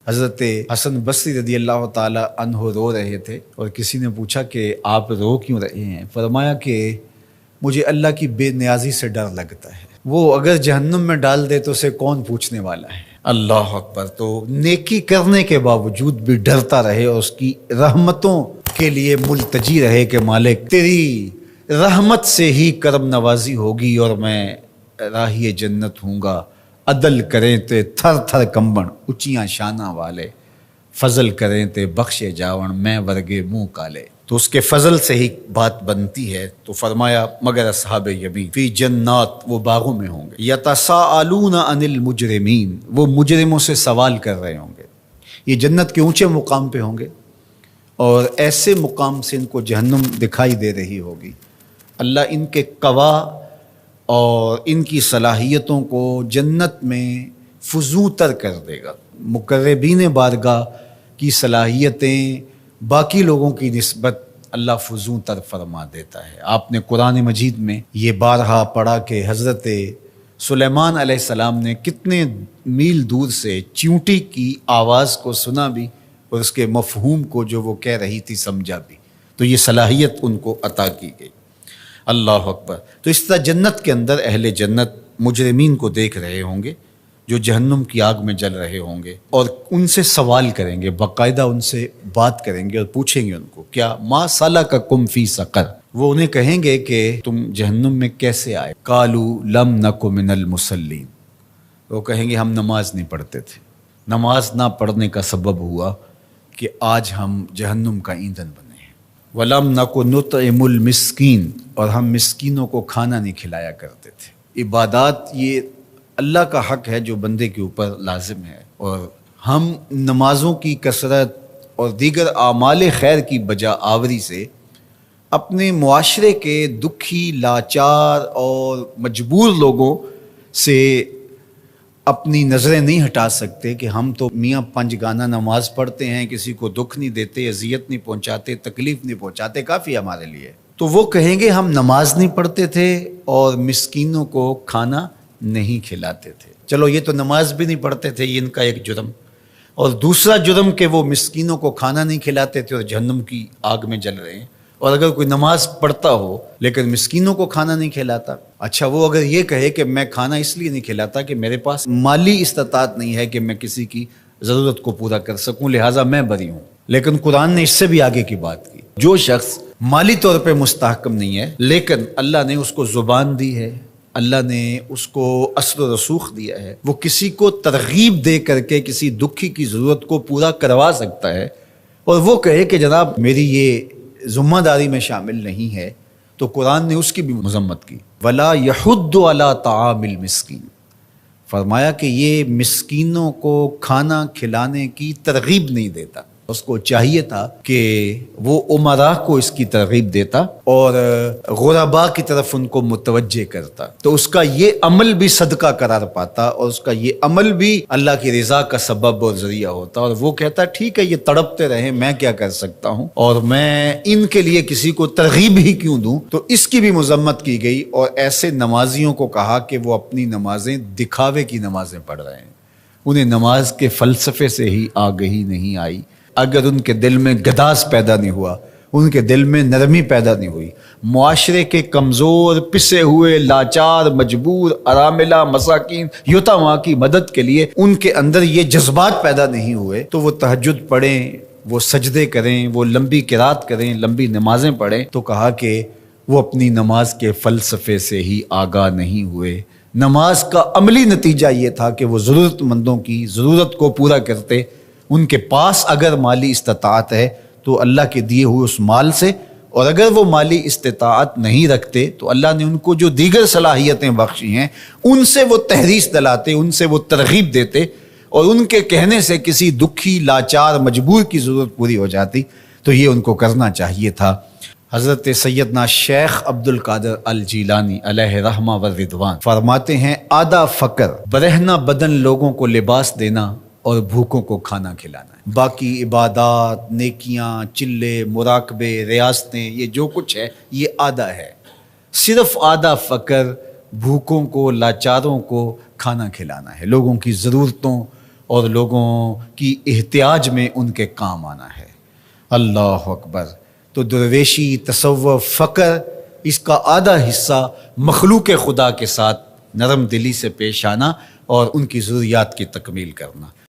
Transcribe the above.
حضرت حسن بصری رضی اللہ تعالی عنہ رو رہے تھے اور کسی نے پوچھا کہ آپ رو کیوں رہے ہیں؟ فرمایا کہ مجھے اللہ کی بے نیازی سے ڈر لگتا ہے، وہ اگر جہنم میں ڈال دے تو اسے کون پوچھنے والا ہے۔ اللہ اکبر۔ تو نیکی کرنے کے باوجود بھی ڈرتا رہے اور اس کی رحمتوں کے لیے ملتجی رہے کہ مالک تیری رحمت سے ہی کرم نوازی ہوگی اور میں راہی جنت ہوں گا۔ عدل کریں تے تھر تھر کمبن اچیاں شانہ والے، فضل کریں تے بخشے جاون میں ورگے منہ کالے۔ تو اس کے فضل سے ہی بات بنتی ہے۔ تو فرمایا مگر اصحاب یمین فی جنات، وہ باغوں میں ہوں گے، یتساءلون عن المجرمین، وہ مجرموں سے سوال کر رہے ہوں گے۔ یہ جنت کے اونچے مقام پہ ہوں گے اور ایسے مقام سے ان کو جہنم دکھائی دے رہی ہوگی۔ اللہ ان کے قوا اور ان کی صلاحیتوں کو جنت میں فزوں تر کر دے گا۔ مقربین بارگاہ کی صلاحیتیں باقی لوگوں کی نسبت اللہ فزوں تر فرما دیتا ہے۔ آپ نے قرآن مجید میں یہ بارہا پڑھا کہ حضرت سلیمان علیہ السلام نے کتنے میل دور سے چیونٹی کی آواز کو سنا بھی اور اس کے مفہوم کو جو وہ کہہ رہی تھی سمجھا بھی۔ تو یہ صلاحیت ان کو عطا کی گئی۔ اللہ اکبر۔ تو اس طرح جنت کے اندر اہل جنت مجرمین کو دیکھ رہے ہوں گے جو جہنم کی آگ میں جل رہے ہوں گے اور ان سے سوال کریں گے، باقاعدہ ان سے بات کریں گے اور پوچھیں گے ان کو کیا ما سلککم فی سقر۔ وہ انہیں کہیں گے کہ تم جہنم میں کیسے آئے؟ قالوا لم نک من المصلین، وہ کہیں گے ہم نماز نہیں پڑھتے تھے، نماز نہ پڑھنے کا سبب ہوا کہ آج ہم جہنم کا ایندھن بنے ہیں۔ وَلَمْ نَكُ نُطْعِمُ الْمِسْكِينَ، اور ہم مسکینوں کو کھانا نہیں کھلایا کرتے تھے۔ عبادات یہ اللہ کا حق ہے جو بندے کے اوپر لازم ہے، اور ہم نمازوں کی کثرت اور دیگر اعمال خیر کی بجا آوری سے اپنے معاشرے کے دکھی، لاچار اور مجبور لوگوں سے اپنی نظریں نہیں ہٹا سکتے کہ ہم تو میاں پنج گانہ نماز پڑھتے ہیں، کسی کو دکھ نہیں دیتے، اذیت نہیں پہنچاتے، تکلیف نہیں پہنچاتے، کافی ہمارے لیے۔ تو وہ کہیں گے ہم نماز نہیں پڑھتے تھے اور مسکینوں کو کھانا نہیں کھلاتے تھے۔ چلو یہ تو نماز بھی نہیں پڑھتے تھے، یہ ان کا ایک جرم، اور دوسرا جرم کہ وہ مسکینوں کو کھانا نہیں کھلاتے تھے اور جہنم کی آگ میں جل رہے ہیں۔ اور اگر کوئی نماز پڑھتا ہو لیکن مسکینوں کو کھانا نہیں کھلاتا، اچھا وہ اگر یہ کہے کہ میں کھانا اس لیے نہیں کھلاتا کہ میرے پاس مالی استطاعت نہیں ہے کہ میں کسی کی ضرورت کو پورا کر سکوں، لہٰذا میں بری ہوں۔ لیکن قرآن نے اس سے بھی آگے کی بات کی، جو شخص مالی طور پہ مستحکم نہیں ہے لیکن اللہ نے اس کو زبان دی ہے، اللہ نے اس کو اثر و رسوخ دیا ہے، وہ کسی کو ترغیب دے کر کے کسی دکھی کی ضرورت کو پورا کروا سکتا ہے، اور وہ کہے کہ جناب میری یہ ذمہ داری میں شامل نہیں ہے، تو قرآن نے اس کی بھی مذمت کی۔ وَلَا يَحُضُّ عَلَىٰ طَعَامِ الْمِسْكِينِ، فرمایا کہ یہ مسکینوں کو کھانا کھلانے کی ترغیب نہیں دیتا۔ اس کو چاہیے تھا کہ وہ امراء کو اس کی ترغیب دیتا اور غرباء کی طرف ان کو متوجہ کرتا، تو اس کا یہ عمل بھی صدقہ قرار پاتا اور اس کا یہ عمل بھی اللہ کی رضا کا سبب اور ذریعہ ہوتا، اور وہ کہتا ٹھیک ہے یہ تڑپتے رہیں، میں کیا کر سکتا ہوں، اور میں ان کے لیے کسی کو ترغیب ہی کیوں دوں۔ تو اس کی بھی مذمت کی گئی، اور ایسے نمازیوں کو کہا کہ وہ اپنی نمازیں دکھاوے کی نمازیں پڑھ رہے ہیں، انہیں نماز کے فلسفے سے ہی آگہی نہیں آئی۔ اگر ان کے دل میں گداز پیدا نہیں ہوا، ان کے دل میں نرمی پیدا نہیں ہوئی، معاشرے کے کمزور، پسے ہوئے، لاچار، مجبور، اراملہ، مساکین، یتاما کی مدد کے لیے ان کے اندر یہ جذبات پیدا نہیں ہوئے، تو وہ تہجد پڑھیں، وہ سجدے کریں، وہ لمبی قرات کریں، لمبی نمازیں پڑھیں، تو کہا کہ وہ اپنی نماز کے فلسفے سے ہی آگاہ نہیں ہوئے۔ نماز کا عملی نتیجہ یہ تھا کہ وہ ضرورت مندوں کی ضرورت کو پورا کرتے، ان کے پاس اگر مالی استطاعت ہے تو اللہ کے دیے ہوئے اس مال سے، اور اگر وہ مالی استطاعت نہیں رکھتے تو اللہ نے ان کو جو دیگر صلاحیتیں بخشی ہیں ان سے وہ تحریص دلاتے، ان سے وہ ترغیب دیتے، اور ان کے کہنے سے کسی دکھی، لاچار، مجبور کی ضرورت پوری ہو جاتی۔ تو یہ ان کو کرنا چاہیے تھا۔ حضرت سیدنا شیخ عبد القادر الجیلانی علیہ رحمہ و رضوان فرماتے ہیں آدھا فقر برہنہ بدن لوگوں کو لباس دینا اور بھوکوں کو کھانا کھلانا ہے، باقی عبادات، نیکیاں، چلے، مراقبے، ریاستیں، یہ جو کچھ ہے یہ آدھا ہے۔ صرف آدھا فقر بھوکوں کو، لاچاروں کو کھانا کھلانا ہے، لوگوں کی ضرورتوں اور لوگوں کی احتیاج میں ان کے کام آنا ہے۔ اللہ اکبر۔ تو درویشی، تصوف، فقر، اس کا آدھا حصہ مخلوق خدا کے ساتھ نرم دلی سے پیش آنا اور ان کی ضروریات کی تکمیل کرنا۔